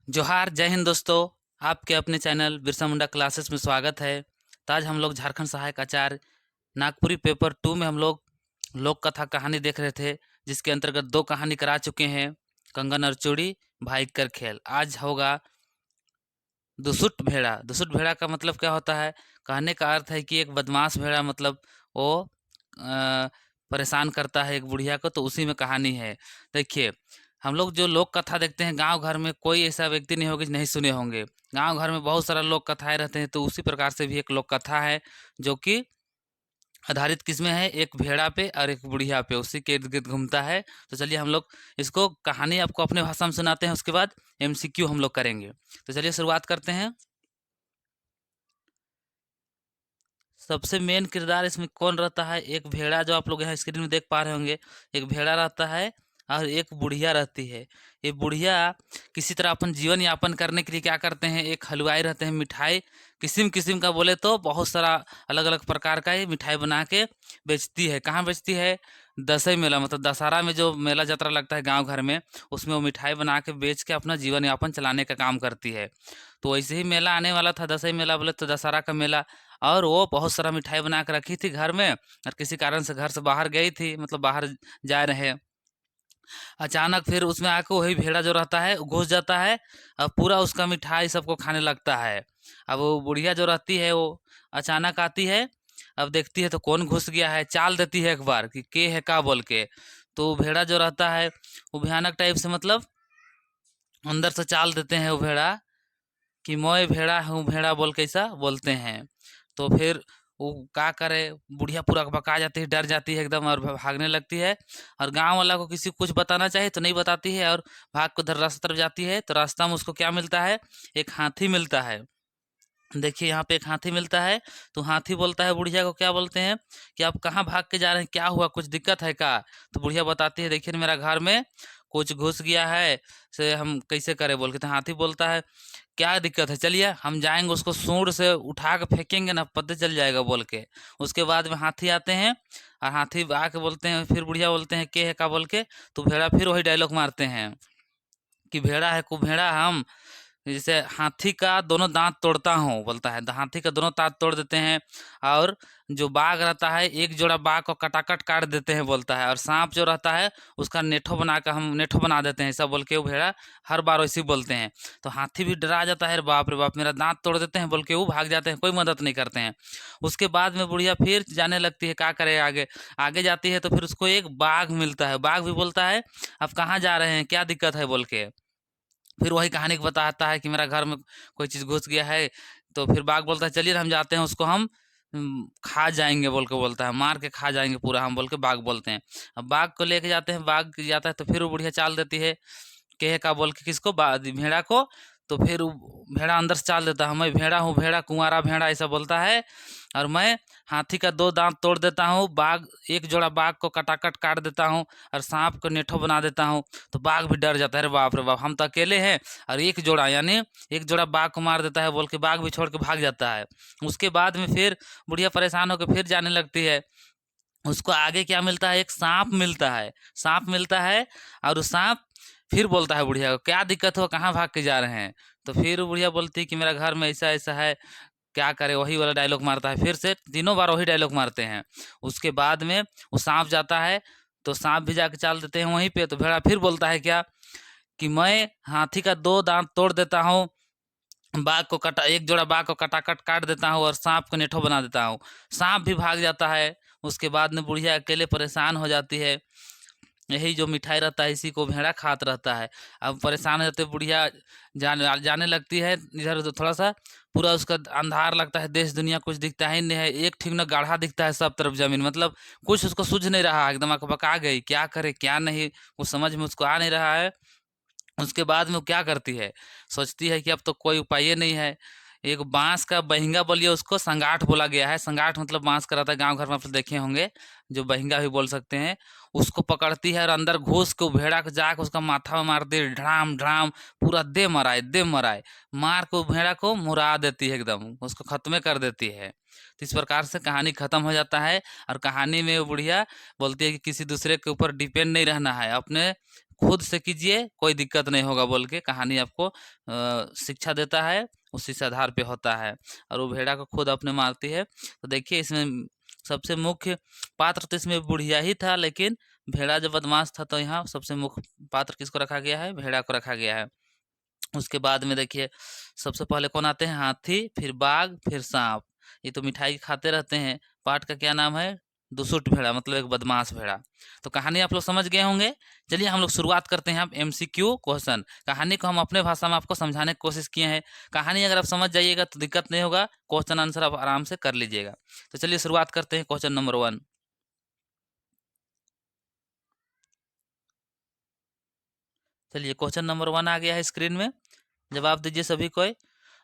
जोहार जय हिंद दोस्तों। आपके अपने चैनल बिरसा मुंडा क्लासेस में स्वागत है। तो आज हम लोग झारखंड सहायक आचार्य नागपुरी पेपर 2 में हम लोग लोक कथा कहानी देख रहे थे, जिसके अंतर्गत 2 कहानी करा चुके हैं, कंगन और चूड़ी, भाई कर खेल। आज होगा दुसुट भेड़ा। दुसुट भेड़ा का मतलब क्या होता है? कहने का अर्थ है कि एक बदमाश भेड़ा, मतलब वो परेशान करता है एक बुढ़िया को, तो उसी में कहानी है। देखिए, हम लोग जो लोक कथा देखते हैं गांव घर में, कोई ऐसा व्यक्ति नहीं होगा जो नहीं सुने होंगे। गांव घर में बहुत सारा लोक कथाएं रहते हैं, तो उसी प्रकार से भी एक लोक कथा है जो कि आधारित किसमें है, एक भेड़ा पे और एक बुढ़िया पे, उसी के इर्द गिर्द घूमता है। तो चलिए हम लोग इसको कहानी आपको अपने भाषा में सुनाते हैं, उसके बाद एमसीक्यू हम लोग करेंगे। तो चलिए शुरुआत करते हैं। सबसे मेन किरदार इसमें कौन रहता है? एक भेड़ा, जो आप लोग यहाँ स्क्रीन में देख पा रहे होंगे। एक भेड़ा रहता है और एक बुढ़िया रहती है। ये बुढ़िया किसी तरह अपन जीवन यापन करने के लिए क्या करते हैं, एक हलवाई रहते हैं, मिठाई किस्म किस्म का, बोले तो बहुत सारा अलग अलग प्रकार का ये मिठाई बना के बेचती है। कहाँ बेचती है? दसई मेला, मतलब दशहरा में जो मेला यात्रा लगता है गांव घर में, उसमें वो मिठाई बना के बेच के अपना जीवन यापन चलाने का काम करती है। तो वैसे ही मेला आने वाला था, दसई मेला बोले तो दशहरा का मेला। और वो बहुत सारा मिठाई बना के रखी थी घर में, और किसी कारण से घर से बाहर गई थी, मतलब बाहर जा रहे। अचानक फिर उसमें आके वही भेड़ा जो रहता है वो घुस जाता है, और पूरा उसका मिठाई सबको खाने लगता है। अब वो बुढ़िया जो रहती है वो अचानक आती है, अब देखती है तो कौन घुस गया है, चाल देती है एक बार कि के है का बोल के। तो भेड़ा जो रहता है वो भयानक टाइप से, मतलब अंदर से चाल देते हैं वो भेड़ा कि मैं भेड़ा हूँ, भेड़ा बोल के ऐसा बोलते हैं। तो फिर वो क्या करे, बुढ़िया पूरा बका जाती है, डर जाती है एकदम और भागने लगती है। और गांव वाला को किसी को कुछ बताना चाहिए तो नहीं बताती है, और भाग को उधर रास्ते तरफ जाती है। तो रास्ता में उसको क्या मिलता है? एक हाथी मिलता है। देखिए यहाँ पे एक हाथी मिलता है। तो हाथी बोलता है बुढ़िया को, क्या बोलते हैं कि आप कहाँ भाग के जा रहे हैं, क्या हुआ, कुछ दिक्कत है क्या? तो बुढ़िया बताती है, देखिए ना, मेरा घर में कुछ घुस गया है, से हम कैसे करें बोल के। तो हाथी बोलता है, क्या दिक्कत है, चलिए हम जाएंगे, उसको सूंड से उठा के फेंकेंगे ना, पता चल जाएगा बोल के। उसके बाद में हाथी आते हैं, और हाथी आके बोलते हैं, फिर बुढ़िया बोलते हैं के है का बोल के। तो भेड़ा फिर वही डायलॉग मारते हैं कि भेड़ा है कुभेड़ा हम, जैसे हाथी का दोनों दांत तोड़ता हूँ बोलता है। तो हाथी का दोनों दांत तोड़ देते हैं, और जो बाघ रहता है एक जोड़ा बाघ को कटाकट काट देते हैं बोलता है, और सांप जो रहता है उसका नेठो बना कर हम नेठो बना देते हैं, ऐसा बोल के वो भेड़ा हर बार वैसे ही बोलते हैं। तो हाथी भी डरा जाता है, बाप रे बाप, मेरा दांत तोड़ देते हैं बोल के वो भाग जाते हैं, कोई मदद नहीं करते हैं। उसके बाद में बुढ़िया फिर जाने लगती है, क्या करे आगे। आगे जाती है तो फिर उसको एक बाघ मिलता है, बाघ भी बोलता है अब कहाँ जा रहे हैं, क्या दिक्कत है बोल के। फिर वही कहानी को बताता है कि मेरा घर में कोई चीज़ घुस गया है। तो फिर बाघ बोलता है, चलिए हम जाते हैं, उसको हम खा जाएंगे बोल के बोलता है, मार के खा जाएंगे पूरा हम बोल के बाघ बोलते हैं। अब बाघ को लेके जाते हैं, बाघ जाता है तो फिर वो बुढ़िया चाल देती है के का बोल के, किसको, भेड़ा को। तो फिर भेड़ा अंदर से चाल देता है, मैं भेड़ा हूँ, भेड़ा कुंवारा भेड़ा ऐसा बोलता है, और मैं हाथी का 2 दांत तोड़ देता हूँ, बाघ एक जोड़ा बाघ को कटाकट काट देता हूँ, और सांप को नेठो बना देता हूँ। तो बाघ भी डर जाता है, अरे बाप रे बाप, हम तो अकेले हैं, और एक जोड़ा यानी एक जोड़ा बाघ को मार देता है बोल के बाघ भी छोड़ के भाग जाता है। उसके बाद में फिर बुढ़िया परेशान होकर फिर जाने लगती है। उसको आगे क्या मिलता है? एक सांप मिलता है, सांप मिलता है। और उस सांप फिर बोलता है बुढ़िया को, क्या दिक्कत हो, कहाँ भाग के जा रहे हैं? तो फिर बुढ़िया बोलती है कि मेरा घर में ऐसा ऐसा है, क्या करे, वही वाला डायलॉग मारता है, फिर से तीनों बार वही डायलॉग मारते हैं। उसके बाद में वो सांप जाता है, तो सांप भी जाके चाल देते हैं वहीं पे। तो भेड़ा फिर बोलता है क्या कि मैं हाथी का 2 दांत तोड़ देता हूँ, बाघ को कटा एक जोड़ा बाघ को कटाकट काट देता हूँ, और सांप को नेठो बना देता हूँ। सांप भी भाग जाता है। उसके बाद में बुढ़िया अकेले परेशान हो जाती है। यही जो मिठाई रहता है इसी को भेड़ा खात रहता है। अब परेशान हो जाते बुढ़िया, जाने लगती है इधर उधर, थोड़ा सा पूरा उसका अंधार लगता है, देश दुनिया कुछ दिखता ही नहीं है, एक ठीक न गाढ़ा दिखता है सब तरफ जमीन, मतलब कुछ उसको सूझ नहीं रहा, एकदम अकबका गई, क्या करे क्या नहीं, कुछ समझ में उसको आ नहीं रहा है। उसके बाद में वो क्या करती है, सोचती है कि अब तो कोई उपाय नहीं है। एक बांस का बहिंगा बोलिए, उसको संगाठ बोला गया है, संगाठ मतलब बांस का रहता है, गांव घर में आप लोग देखे होंगे, जो बहिंगा भी बोल सकते हैं। उसको पकड़ती है और अंदर घुस के वो भेड़ा को जाकर उसका माथा में मारती है, ढड़ाम ढड़ाम, पूरा दे मराए दे मराए, मार को भेड़ा को मुरा देती है, एकदम उसको खत्मे कर देती है। तो इस प्रकार से कहानी खत्म हो जाता है। और कहानी में वो बुढ़िया बोलती है कि किसी दूसरे के ऊपर डिपेंड नहीं रहना है, अपने खुद से कीजिए, कोई दिक्कत नहीं होगा बोल के कहानी आपको शिक्षा देता है, उसी से आधार पे होता है। और वो भेड़ा को खुद अपने मारती है। तो देखिए इसमें सबसे मुख्य पात्र तो इसमें बुढ़िया ही था, लेकिन भेड़ा जब बदमाश था तो यहाँ सबसे मुख्य पात्र किसको रखा गया है? भेड़ा को रखा गया है। उसके बाद में देखिए सबसे पहले कौन आते हैं? हाथी, फिर बाघ, फिर सांप। ये तो मिठाई खाते रहते हैं। पाठ का क्या नाम है? दुसुट भेड़ा, मतलब एक बदमाश भेड़ा। तो कहानी आप लोग समझ गए होंगे। चलिए हम लोग शुरुआत करते हैं अब एमसीक्यू क्वेश्चन। कहानी को हम अपने भाषा में आपको समझाने की कोशिश किए हैं। कहानी अगर आप समझ जाइएगा तो दिक्कत नहीं होगा, क्वेश्चन आंसर आप आराम से कर लीजिएगा। तो चलिए शुरुआत करते हैं क्वेश्चन नंबर 1। चलिए क्वेश्चन नंबर 1 आ गया है स्क्रीन में। जवाब दीजिए सभी कोई।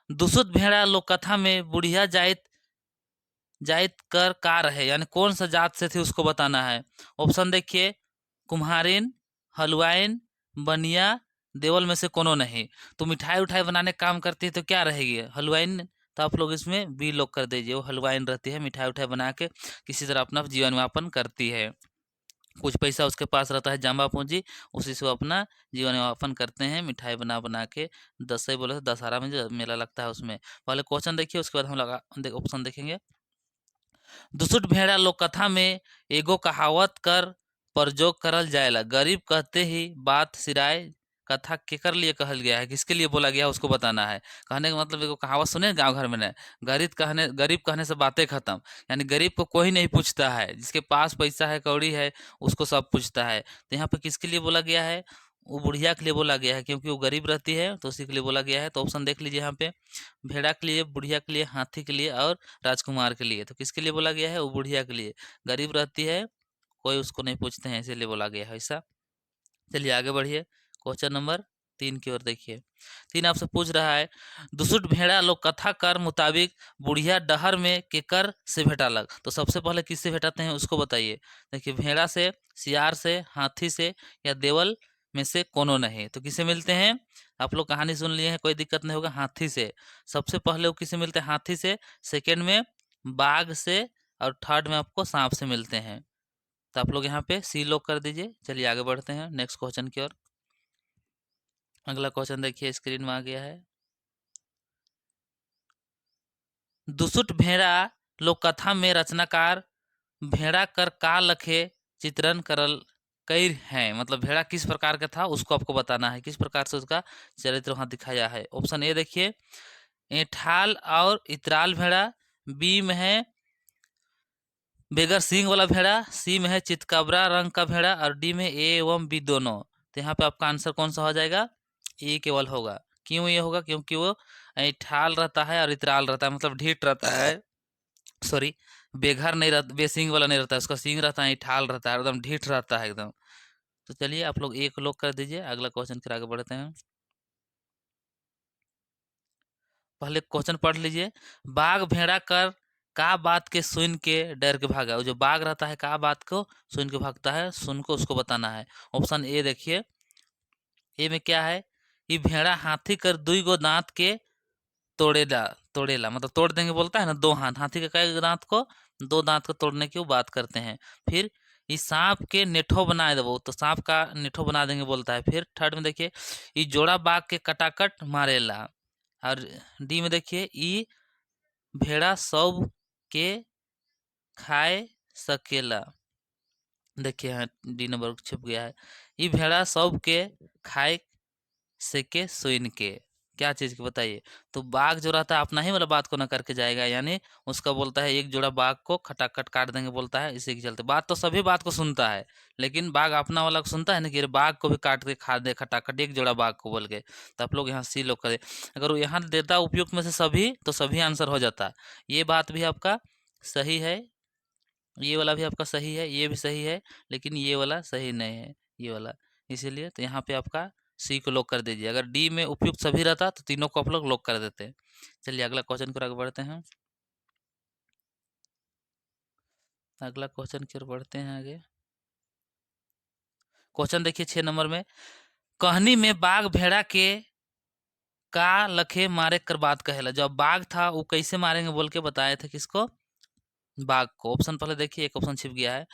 दुसुत भेड़ा लोक कथा में बुढ़िया जाइत जाइत कर का रहे, यानी कौन सा जात से थी उसको बताना है। ऑप्शन देखिए, कुम्हारिन, हलवाइन, बनिया, देवल में से कोनो नहीं। तो मिठाई उठाई बनाने का काम करती है तो क्या रहेगी? हलवाइन। तो आप लोग इसमें बी लोग कर दीजिए, वो हलवाइन रहती है, मिठाई उठाई बना के किसी तरह अपना जीवन यापन करती है। कुछ पैसा उसके पास रहता है जमा पूंजी, उसी से वो अपना जीवन यापन करते हैं, मिठाई बना बना के। दसई बोले तो दशहरा में जो मेला लगता है उसमें। पहले क्वेश्चन देखिए, उसके बाद हम लगा ऑप्शन देखेंगे। दुसुट भेड़ा लोक कथा में एगो कहावत कर प्रयोग करल जाएला। गरीब कहते ही बात सिराए। कथा केकर लिए कहल गया है, किसके लिए बोला गया है उसको बताना है। कहने का मतलब एगो कहावत सुने गांव घर में, नहीं गरीब कहने से बातें खत्म। यानी गरीब को कोई नहीं पूछता है, जिसके पास पैसा है कौड़ी है उसको सब पूछता है। तो यहाँ पे किसके लिए बोला गया है? वो बुढ़िया के लिए बोला गया है, क्योंकि वो गरीब रहती है तो उसी के लिए बोला गया है। तो ऑप्शन देख लीजिए यहाँ पे, भेड़ा के लिए, बुढ़िया के लिए, हाथी के लिए और राजकुमार के लिए। तो किसके लिए बोला गया है? वो बुढ़िया के लिए। गरीब रहती है, कोई उसको नहीं पूछते हैं, इसीलिए बोला गया है ऐसा। चलिए आगे बढ़िए, क्वेश्चन नंबर 3 की ओर देखिए। 3 आपसे पूछ रहा है, दुसुट भेड़ा लोक कथा कर मुताबिक बुढ़िया डहर में केकर से भेटालक। तो सबसे पहले किससे भेटाते हैं उसको बताइए। देखिए भेड़ा से, सियार से, हाथी से या देवल में से कोनो नहीं। तो किसे मिलते हैं? आप लोग कहानी सुन लिए हैं, कोई दिक्कत नहीं होगा। हाथी से सबसे पहले वो किसे मिलते हैं? हाथी से, सेकेंड में बाघ से, और थर्ड में आपको सांप से मिलते हैं। तो आप लोग यहाँ पे सी लॉक कर दीजिए। चलिए आगे बढ़ते हैं नेक्स्ट क्वेश्चन की ओर। अगला क्वेश्चन देखिए स्क्रीन में आ गया है। दुसुट भेड़ा लोक कथा में रचनाकार भेड़ा कर का लखे चित्रण करल कैर है। मतलब भेड़ा किस प्रकार का था उसको आपको बताना है, किस प्रकार से उसका चरित्र वहां दिखाया है। ऑप्शन ए देखिए, एठाल और इतराल भेड़ा। बी में है बेगर सींग वाला भेड़ा। सी में है चितकबरा रंग का भेड़ा। और डी में ए एवं बी दोनों। तो यहाँ पे आपका आंसर कौन सा हो जाएगा? ए केवल होगा। क्यों ये होगा? क्योंकि वो ठाल रहता है और इतराल रहता है, मतलब ढीठ रहता है। सॉरी, बेघर नहीं रहता, बेसींग वाला नहीं रहता है, उसका सींग रहता है, ठाल रहता है, एकदम ढीठ रहता है एकदम। तो चलिए आप लोग एक लोग कर दीजिए। अगला क्वेश्चन फिर आगे बढ़ते हैं। पहले क्वेश्चन पढ़ लीजिए। बाघ भेड़ा कर का बात के सुन के डर के भागा। वो जो बाघ रहता है का बात को सुन के भागता है, सुन को उसको बताना है। ऑप्शन ए देखिए, ए में क्या है? ये भेड़ा हाथी कर दुई गो दांत के तोड़ेला। तोड़ेला मतलब तोड़ देंगे बोलता है ना, दो हाथ, हाथी के कई दांत को, दो दांत को तोड़ने की वो बात करते हैं। फिर इस सांप के नेठो बना देवो, तो सांप का नेठो बना देंगे बोलता है। फिर थर्ड में देखिए, ई जोड़ा बाघ के कटाकट मारेला। और डी में देखिए, ई भेड़ा सब के खाए सकेला। देखिए यहाँ डी नंबर छिप गया है। ई भेड़ा सब के खाए से के सुन के, क्या चीज के बताइए। तो बाघ जो रहता है अपना ही वाला बात को ना करके जाएगा, यानी उसका बोलता है एक जोड़ा बाघ को खटाखट काट देंगे बोलता है। इसी के चलते बात तो सभी बात को सुनता है, लेकिन बाघ अपना वाला को सुनता है ना, कि अरे बाघ को भी काट के खा दे खटाखट, एक जोड़ा बाघ को बोल के। तो आप लोग यहाँ सी लोग करें। अगर वो यहाँ देता उपयुक्त में से सभी, तो सभी आंसर हो जाता। ये बात भी आपका सही है, ये वाला भी आपका सही है, ये भी सही है, लेकिन ये वाला सही नहीं है, ये वाला। इसीलिए तो यहाँ पे आपका सी को लॉक कर दीजिए। अगर डी में उपयुक्त सभी रहता तो तीनों को आप लोग लॉक कर देते। चलिए अगला क्वेश्चन की ओर आगे बढ़ते हैं। अगला क्वेश्चन की ओर बढ़ते हैं आगे। क्वेश्चन देखिए 6 नंबर में, कहनी में बाघ भेड़ा के का लखे मारे कर बात कहेला। जब बाघ था वो कैसे मारेंगे बोल के बताए थे, किसको? बाघ को। ऑप्शन पहले देखिए, एक ऑप्शन छिप गया है,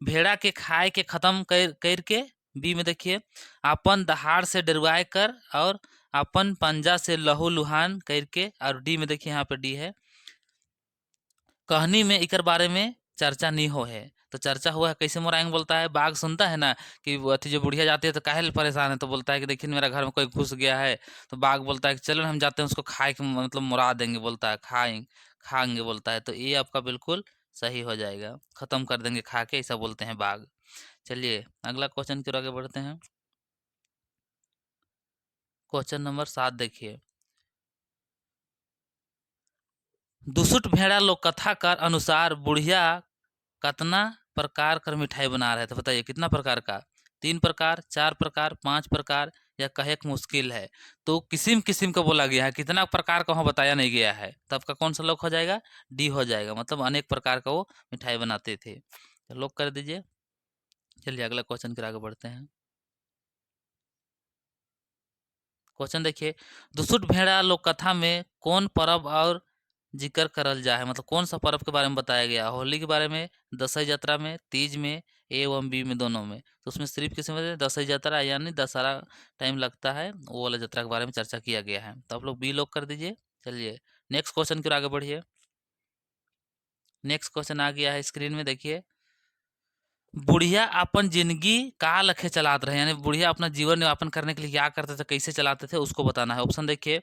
भेड़ा के खाए के खत्म कर के बी में देखिए, अपन दहाड़ से डरवाए कर और अपन पंजा से लहू लुहान करके। और डी में देखिए, यहाँ पे डी है, कहानी में इकर बारे में चर्चा नहीं हो है। तो चर्चा हुआ है कैसे मोराएंगे बोलता है, बाघ सुनता है ना कि वो अथी जो बुढ़िया जाती है तो काहे परेशान है, तो बोलता है कि देखिए मेरा घर में कोई घुस गया है। तो बाघ बोलता है कि चलो हम जाते हैं उसको खाए के मतलब मुरा देंगे, बोलता है खाएंगे खाएंगे बोलता है। तो ये आपका बिल्कुल सही हो जाएगा, खत्म कर देंगे खा के, ऐसा बोलते हैं बाघ। चलिए अगला क्वेश्चन की ओर आगे बढ़ते हैं। क्वेश्चन नंबर 7 देखिए, दुसुट भेड़ा लोक कथा का अनुसार बुढ़िया कितना प्रकार कर मिठाई बना रहे थे, बताइए कितना प्रकार का, 3 प्रकार, 4 प्रकार, 5 प्रकार, या कहे एक मुश्किल है। तो किस्म किस्म का बोला गया है, कितना प्रकार का वहाँ बताया नहीं गया है, तो आपका कौन सा लॉक हो जाएगा, डी हो जाएगा, मतलब अनेक प्रकार का वो मिठाई बनाते थे। तो लॉक कर दीजिए। चलिए अगला क्वेश्चन की ओर आगे बढ़ते हैं। क्वेश्चन देखिए, दुसुट भेड़ा लोक कथा में कौन पर्व और जिक्र करल जा है, मतलब कौन सा पर्व के बारे में बताया गया, होली के बारे में, दसई यात्रा में, तीज में, ए एवं बी में, दोनों में। तो उसमें सिर्फ किसी में दसई यात्रा यानी दशहरा टाइम लगता है वो वाला यात्रा के बारे में चर्चा किया गया है, तो आप लोग बी लॉक कर दीजिए। चलिए नेक्स्ट क्वेश्चन की ओर आगे बढ़िए। नेक्स्ट क्वेश्चन आ गया है स्क्रीन में, देखिए, बुढ़िया अपन जिंदगी का लखे चलाते रहे, यानी बुढ़िया अपना जीवन यापन करने के लिए क्या करते थे, कैसे चलाते थे, उसको बताना है। ऑप्शन देखिए,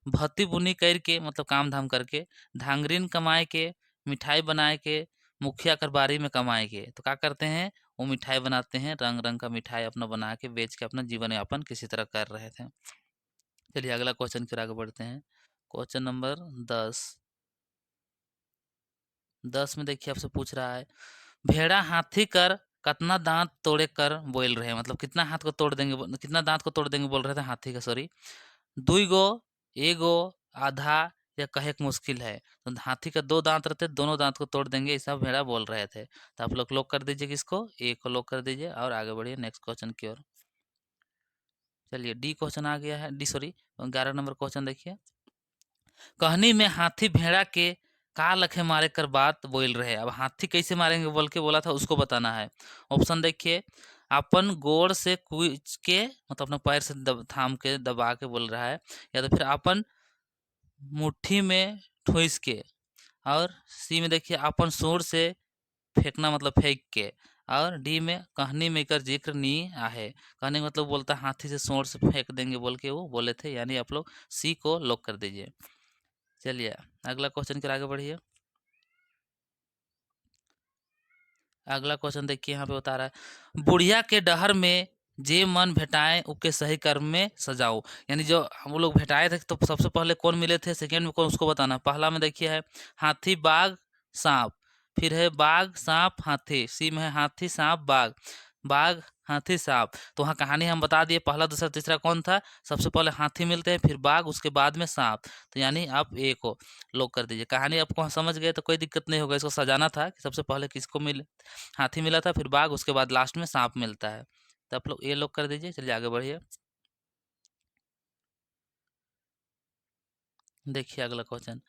भत्ती बुनी करके मतलब काम धाम करके, धांगरीन कमाए के, मिठाई बनाए के, मुखिया कर बारी में कमाए के। तो क्या करते हैं, वो मिठाई बनाते हैं, रंग रंग का मिठाई अपना बना के बेच के अपना जीवन यापन किसी तरह कर रहे थे। चलिए अगला क्वेश्चन फिर आगे बढ़ते हैं। Question number 10। 10 में देखिए आपसे पूछ रहा है, भेड़ा हाथी कर कितना दांत तोड़े कर बोल रहे हैं, मतलब कितना हाथ को तोड़ देंगे, कितना दांत को तोड़ देंगे बोल रहे थे हाथी का, सॉरी, 2 गो, एगो, आधा, या कहे एक मुश्किल है। तो हाथी का 2 दांत रहते, दोनों दांत को तोड़ देंगे, ऐसा भेड़ा बोल रहे थे। तो आप लोग लॉक कर दीजिए किसको, ए को लॉक कर दीजिए और आगे बढ़िए नेक्स्ट क्वेश्चन की ओर। चलिए डी क्वेश्चन आ गया है, डी सॉरी 11 नंबर क्वेश्चन देखिए, कहानी में हाथी भेड़ा के का लखे मारे कर बात बोल रहे। अब हाथी कैसे मारेंगे बोल के बोला था, उसको बताना है। ऑप्शन देखिए, अपन गोड़ से कूच के मतलब अपना पैर से थाम के दबा के बोल रहा है, या तो फिर अपन मुट्ठी में ठूस के, और सी में देखिए अपन सूंड से फेंकना मतलब फेंक के, और डी में कहानी में कर जिक्र नहीं आहे, कहने का मतलब बोलता है हाथी से सूंड से फेंक देंगे बोल के वो बोले थे, यानी आप लोग सी को लॉक कर दीजिए। चलिए अगला क्वेश्चन के आगे बढ़िए। अगला क्वेश्चन देखिए, यहाँ पे बता रहा है, बुढ़िया के डहर में जे मन भेटाए उके सही कर्म में सजाओ, यानी जो हम लोग भेटाए थे तो सबसे पहले कौन मिले थे, सेकंड में कौन, उसको बताना। पहला में देखिए है हाथी बाघ सांप, फिर है बाघ सांप हाथी, सी में है हाथी सांप बाघ, बाघ हाथी सांप। तो वहाँ कहानी हम बता दिए, पहला दूसरा तीसरा कौन था, सबसे पहले हाथी मिलते हैं, फिर बाघ, उसके बाद में सांप। तो यानी आप ए को लॉक कर दीजिए। कहानी आपको समझ गए तो कोई दिक्कत नहीं होगा, इसको सजाना था कि सबसे पहले किसको मिले, हाथी मिला था, फिर बाघ, उसके बाद लास्ट में सांप मिलता है। तो आप लोग ये लॉक कर दीजिए। चलिए आगे बढ़िए। देखिए अगला क्वेश्चन,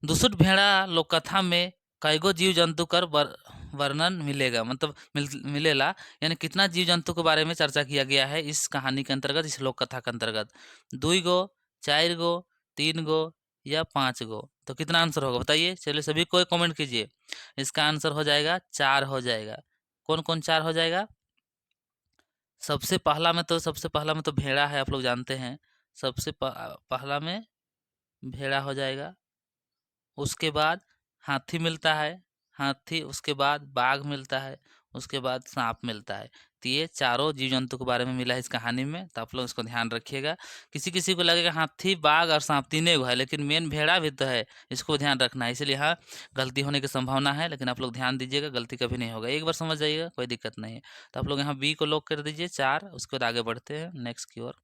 दुसुट भेड़ा लोककथा में कईगो जीव जंतु कर वर्णन मिलेगा, मतलब मिलेला, यानी कितना जीव जंतु के बारे में चर्चा किया गया है इस कहानी के अंतर्गत, इस लोक कथा के अंतर्गत, 2 गो, 4 गो, 3 गो, या 5 गो। तो कितना आंसर होगा बताइए, चलिए सभी कोई कमेंट कीजिए। इसका आंसर हो जाएगा 4 हो जाएगा। कौन कौन 4 हो जाएगा, सबसे पहला में तो भेड़ा है, आप लोग जानते हैं, सबसे पहला में भेड़ा हो जाएगा, उसके बाद हाथी मिलता है, हाथी, उसके बाद बाघ मिलता है, उसके बाद सांप मिलता है। तो ये चारों जीव जंतु के बारे में मिला है इस कहानी में, तो आप लोग इसको ध्यान रखिएगा। किसी किसी को लगेगा हाथी बाघ और सांप तीनों को है, लेकिन मेन भेड़ा भी तो है, इसको ध्यान रखना है। इसलिए हाँ, गलती होने की संभावना है, लेकिन आप लोग ध्यान दीजिएगा, गलती कभी नहीं होगा, एक बार समझ जाइएगा, कोई दिक्कत नहीं है। तो आप लोग यहाँ बी को लॉक कर दीजिए 4, उसके बाद आगे बढ़ते हैं नेक्स्ट की ओर।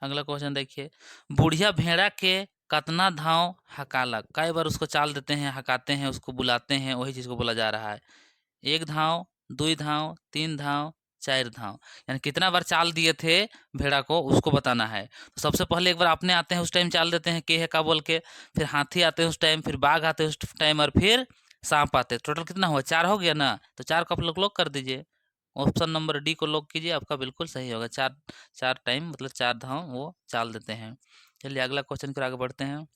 अगला क्वेश्चन देखिए, बुढ़िया भेड़ा के कतना धाव हकालक, कई बार उसको चाल देते हैं, हकाते हैं, उसको बुलाते हैं, वही चीज को बोला जा रहा है। 1 धाव, 2 धाव, 3 धाव, 4 धाव, यानी कितना बार चाल दिए थे भेड़ा को, उसको बताना है। तो सबसे पहले एक बार अपने आते हैं, उस टाइम चाल देते हैं के है का बोल के, फिर हाथी आते हैं उस टाइम, फिर बाघ आते हैं उस टाइम, और फिर सांप आते हैं। टोटल कितना हुआ, 4 हो गया ना, तो 4 को आप लोग लॉक कर दीजिए। ऑप्शन नंबर डी को लॉक कीजिए, आपका बिल्कुल सही होगा। 4 4 टाइम मतलब 4 धाम वो चाल देते हैं। चलिए अगला क्वेश्चन की ओर आगे बढ़ते हैं।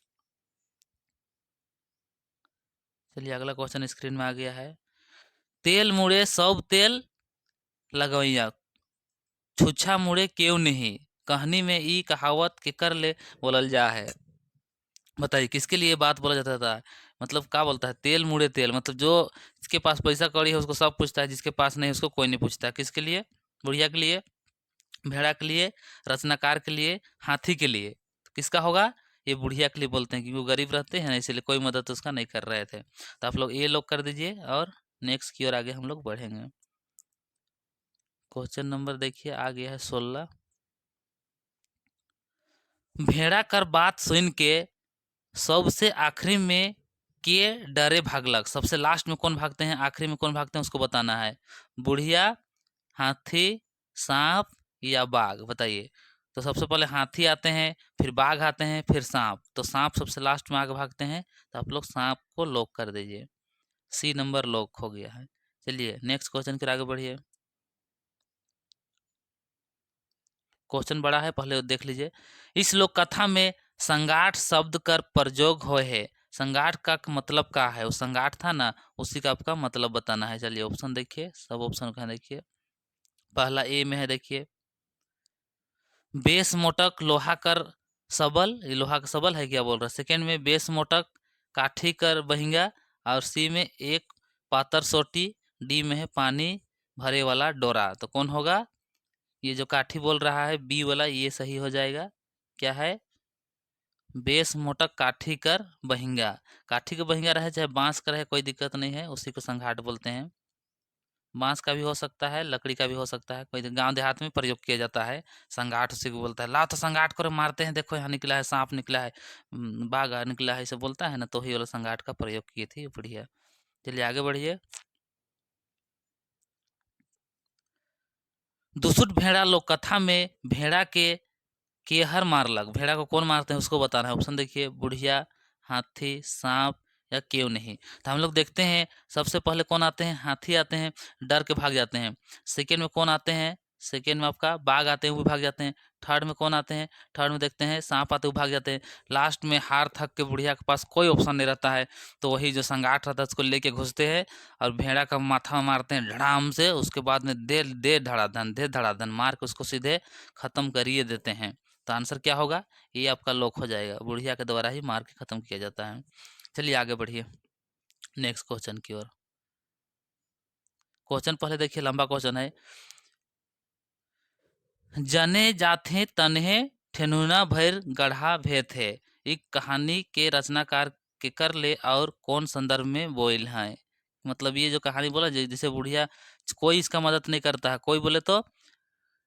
चलिए अगला क्वेश्चन स्क्रीन में आ गया है। तेल मुड़े सब तेल लगवैया, छुच्छा मुड़े क्यों नहीं, कहानी में ई कहावत के कर ले बोलल जा है। बताइए किसके लिए बात बोला जाता था। मतलब क्या बोलता है, तेल मुड़े तेल, मतलब जो जिसके पास पैसा कौड़ी है उसको सब पूछता है, जिसके पास नहीं उसको कोई नहीं पूछता। किसके लिए, बुढ़िया के लिए, भेड़ा के लिए, रचनाकार के लिए, हाथी के लिए। तो किसका होगा, ये बुढ़िया के लिए बोलते हैं, क्योंकि वो गरीब रहते हैं ना, इसलिए कोई मदद उसका नहीं कर रहे थे। तो आप लोग ये लोग कर दीजिए और नेक्स्ट की ओर आगे हम लोग बढ़ेंगे। क्वेश्चन नंबर देखिए आ गया है 16। भेड़ा कर बात सुन के सबसे आखिरी में के डरे भागलक। सबसे लास्ट में कौन भागते हैं, आखिरी में कौन भागते हैं उसको बताना है। बुढ़िया, हाथी, सांप या बाघ, बताइए। तो सबसे पहले हाथी आते हैं, फिर बाघ आते हैं, फिर सांप। तो सांप सबसे लास्ट में आगे भागते हैं, तो आप लोग सांप को लॉक कर दीजिए। सी नंबर लॉक हो गया है। चलिए नेक्स्ट क्वेश्चन की ओर आगे बढ़िए। क्वेश्चन बड़ा है, पहले देख लीजिए। इस लोक कथा में संगाठ शब्द कर प्रयोग होए है। संगाठ का मतलब क्या है, वो संगाठ था ना, उसी का आपका मतलब बताना है। चलिए ऑप्शन देखिए, सब ऑप्शन का देखिए। पहला ए में है देखिए, बेस मोटक लोहा कर सबल, ये लोहा का सबल है क्या बोल रहा है। सेकेंड में बेस मोटक काठी कर बहिंगा, और सी में एक पातर सोटी, डी में है पानी भरे वाला डोरा। तो कौन होगा, ये जो काठी बोल रहा है बी वाला, ये सही हो जाएगा। क्या है, बेस मोटक काठी कर बहिंगा। काठी का बहिंगा रहे चाहे बांस का रहे कोई दिक्कत नहीं है, उसी को संघाट बोलते हैं। बांस का भी हो सकता है, लकड़ी का भी हो सकता है, कोई गांव देहात में प्रयोग किया जाता है। संगाठ उसी को बोलता है। लाओ तो संगाठ करो, मारते हैं, देखो यहाँ निकला है सांप, निकला है बाघ निकला है, इसे बोलता है ना, तो ही वाला संगाठ का प्रयोग किए थे। बढ़िया, चलिए आगे बढ़िए। दुसुट भेड़ा लोक कथा में भेड़ा के केहर मारलक, भेड़ा को कौन मारते हैं उसको बताना है। ऑप्शन देखिए, बुढ़िया, हाथी, सांप या क्यों नहीं। तो हम लोग देखते हैं सबसे पहले कौन आते हैं, हाथी आते हैं, डर के भाग जाते हैं। सेकेंड में कौन आते हैं, सेकेंड में आपका बाघ आते हैं, वो भी भाग जाते हैं। थर्ड में कौन आते हैं, थर्ड में देखते हैं सांप आते हैं, वो भाग जाते हैं। लास्ट में हार थक के बुढ़िया के पास कोई ऑप्शन नहीं रहता है, तो वही जो संगाठ रहता है उसको लेके घुसते हैं और भेड़ा का माथा मारते हैं धड़ाम से। उसके बाद में दे दे धड़ाधन, दे धड़ाधन मार के उसको सीधे खत्म करिए देते हैं। तो आंसर क्या होगा, ये आपका लॉक हो जाएगा, बुढ़िया के द्वारा ही मार के खत्म किया जाता है। चलिए आगे बढ़िए नेक्स्ट क्वेश्चन की ओर। क्वेश्चन पहले देखिए, लंबा क्वेश्चन है। जने जाथे तन्हे ठेनुना भैर गढ़ा भे थे, एक कहानी के रचनाकार के कर ले और कौन संदर्भ में बोल है। मतलब ये जो कहानी बोला, जैसे बुढ़िया कोई इसका मदद नहीं करता है, कोई बोले तो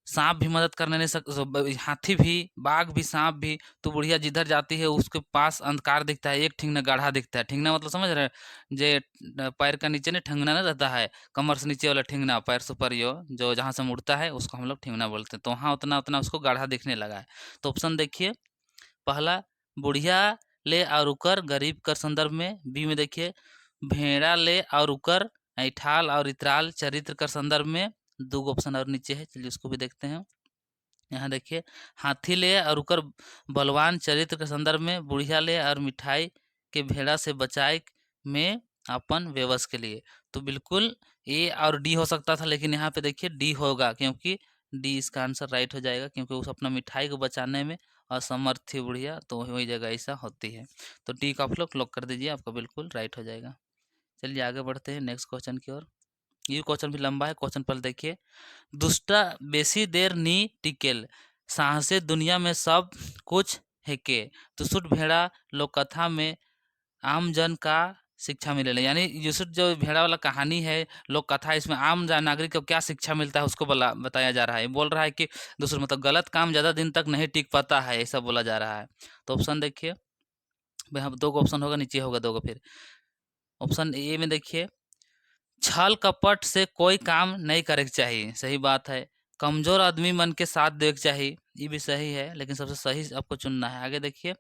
सांप भी मदद करने नहीं हाथी भी, बाघ भी, सांप भी। तो बुढ़िया जिधर जाती है उसके पास अंधकार दिखता है, एक ठिंगना गाढ़ा दिखता है। ठिंगना मतलब समझ रहे हैं, जे पैर का नीचे ना ठिंगना ना रहता है, कमर से नीचे वाला ठिंगना, पैर से ऊपर यो जो जहाँ से मुड़ता है उसको हम लोग ठिंगना बोलते हैं। तो वहाँ उतना उतना उसको गाढ़ा दिखने लगा है। तो ऑप्शन देखिए, पहला बुढ़िया ले और उकर गरीब कर संदर्भ में, बी में देखिए भेड़ा ले और उकर ऐठाल और इतराल चरित्र कर संदर्भ में। दो ऑप्शन और नीचे है, चलिए उसको भी देखते हैं। यहाँ देखिए, हाथी ले और उकर बलवान चरित्र के संदर्भ में, बुढ़िया ले और मिठाई के भेड़ा से बचाए में अपन व्यवस के लिए। तो बिल्कुल ए और डी हो सकता था, लेकिन यहाँ पे देखिए डी होगा, क्योंकि डी इसका आंसर राइट हो जाएगा, क्योंकि उस अपना मिठाई को बचाने में असमर्थ थी बुढ़िया, तो वही जगह ऐसा होती है। तो डी का आप लोग लॉक कर दीजिए, आपका बिल्कुल राइट हो जाएगा। चलिए आगे बढ़ते हैं नेक्स्ट क्वेश्चन की ओर। ये क्वेश्चन भी लंबा है, क्वेश्चन पर देखिए। दुष्टा बेसी देर नी टिकेल, साहसे दुनिया में सब कुछ हेके, तुसुट भेड़ा लोक कथा में आम जन का शिक्षा मिलेला। यानी युसुट जो भेड़ा वाला कहानी है, लोक कथा, इसमें आम नागरिक को क्या शिक्षा मिलता है उसको बताया जा रहा है। बोल रहा है कि दूसरा मतलब गलत काम ज़्यादा दिन तक नहीं टिक पाता है, ऐसा बोला जा रहा है। तो ऑप्शन देखिए, भाई हम दो ऑप्शन होगा, नीचे होगा दो फिर। ऑप्शन ए में देखिए, छल कपट से कोई काम नहीं करे के चाहिए, सही बात है। कमजोर आदमी मन के साथ देवे के चाहिए, ये भी सही है, लेकिन सबसे सही आपको चुनना है। आगे देखिए,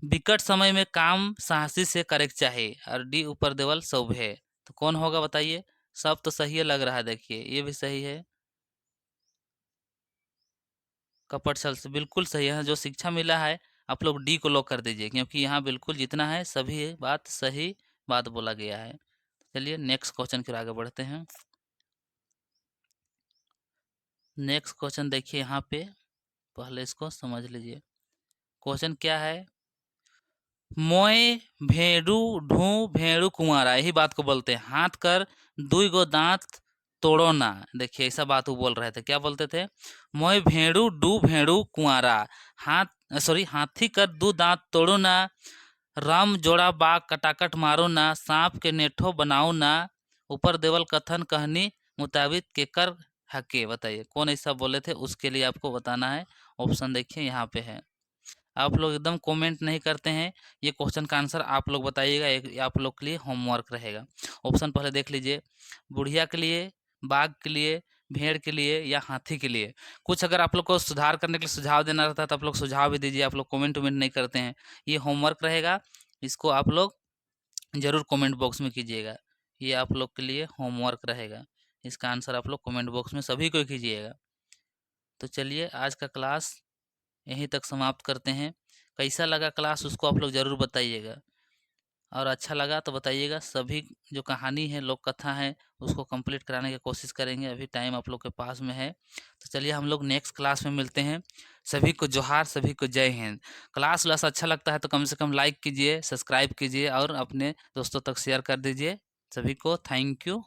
विकट समय में काम साहसी से करेक चाहे, और डी ऊपर देवल शुभ है। तो कौन होगा बताइए? सब तो सही है लग रहा है, देखिए ये भी सही है। कपट छल से बिल्कुल सही है। जो शिक्षा मिला है आप लोग डी को लॉक कर दीजिए, क्योंकि यहाँ बिल्कुल जितना है सभी बात सही बात बोला गया है। चलिए नेक्स्ट क्वेश्चन फिर आगे बढ़ते हैं। नेक्स्ट क्वेश्चन देखिए यहाँ पे, पहले इसको समझ लीजिए। क्वेश्चन क्या है? मोए भेड़ू ढू भेड़ू कुंवारा, यही बात को बोलते हैं। हाथ कर दुई गो दांत तोड़ो ना। देखिए ऐसा बात वो बोल रहे थे, क्या बोलते थे? मोए भेड़ू डू भेड़ू कुंवारा, हाथ सॉरी हाथी कर दू दांत तोड़ो ना, राम जोड़ा बाग कटाकट मारो ना, सांप के नेठो बनाओ ना, ऊपर देवल कथन कहनी मुताबिक केकर हके। बताइए कौन ऐसा बोले थे, उसके लिए आपको बताना है। ऑप्शन देखिए यहाँ पे है। आप लोग एकदम कमेंट नहीं करते हैं, ये क्वेश्चन का आंसर आप लोग बताइएगा, एक आप लोग के लिए होमवर्क रहेगा। ऑप्शन पहले देख लीजिए। बुढ़िया के लिए, बाघ के लिए, भेड़ के लिए या हाथी के लिए। कुछ अगर आप लोग को सुधार करने के लिए सुझाव देना रहता है तो आप लोग सुझाव भी दीजिए, आप लोग कमेंट वमेंट नहीं करते हैं। ये होमवर्क रहेगा, इसको आप लोग ज़रूर कमेंट बॉक्स में कीजिएगा। ये आप लोग के लिए होमवर्क रहेगा, इसका आंसर आप लोग कमेंट बॉक्स में सभी को कीजिएगा। तो चलिए आज का क्लास यहीं तक समाप्त करते हैं। कैसा लगा क्लास उसको आप लोग ज़रूर बताइएगा, और अच्छा लगा तो बताइएगा। सभी जो कहानी है, लोक कथा है, उसको कंप्लीट कराने की कोशिश करेंगे। अभी टाइम आप लोग के पास में है, तो चलिए हम लोग नेक्स्ट क्लास में मिलते हैं। सभी को जोहार, सभी को जय हिंद। क्लास व्लास अच्छा लगता है तो कम से कम लाइक कीजिए, सब्सक्राइब कीजिए और अपने दोस्तों तक शेयर कर दीजिए। सभी को थैंक यू।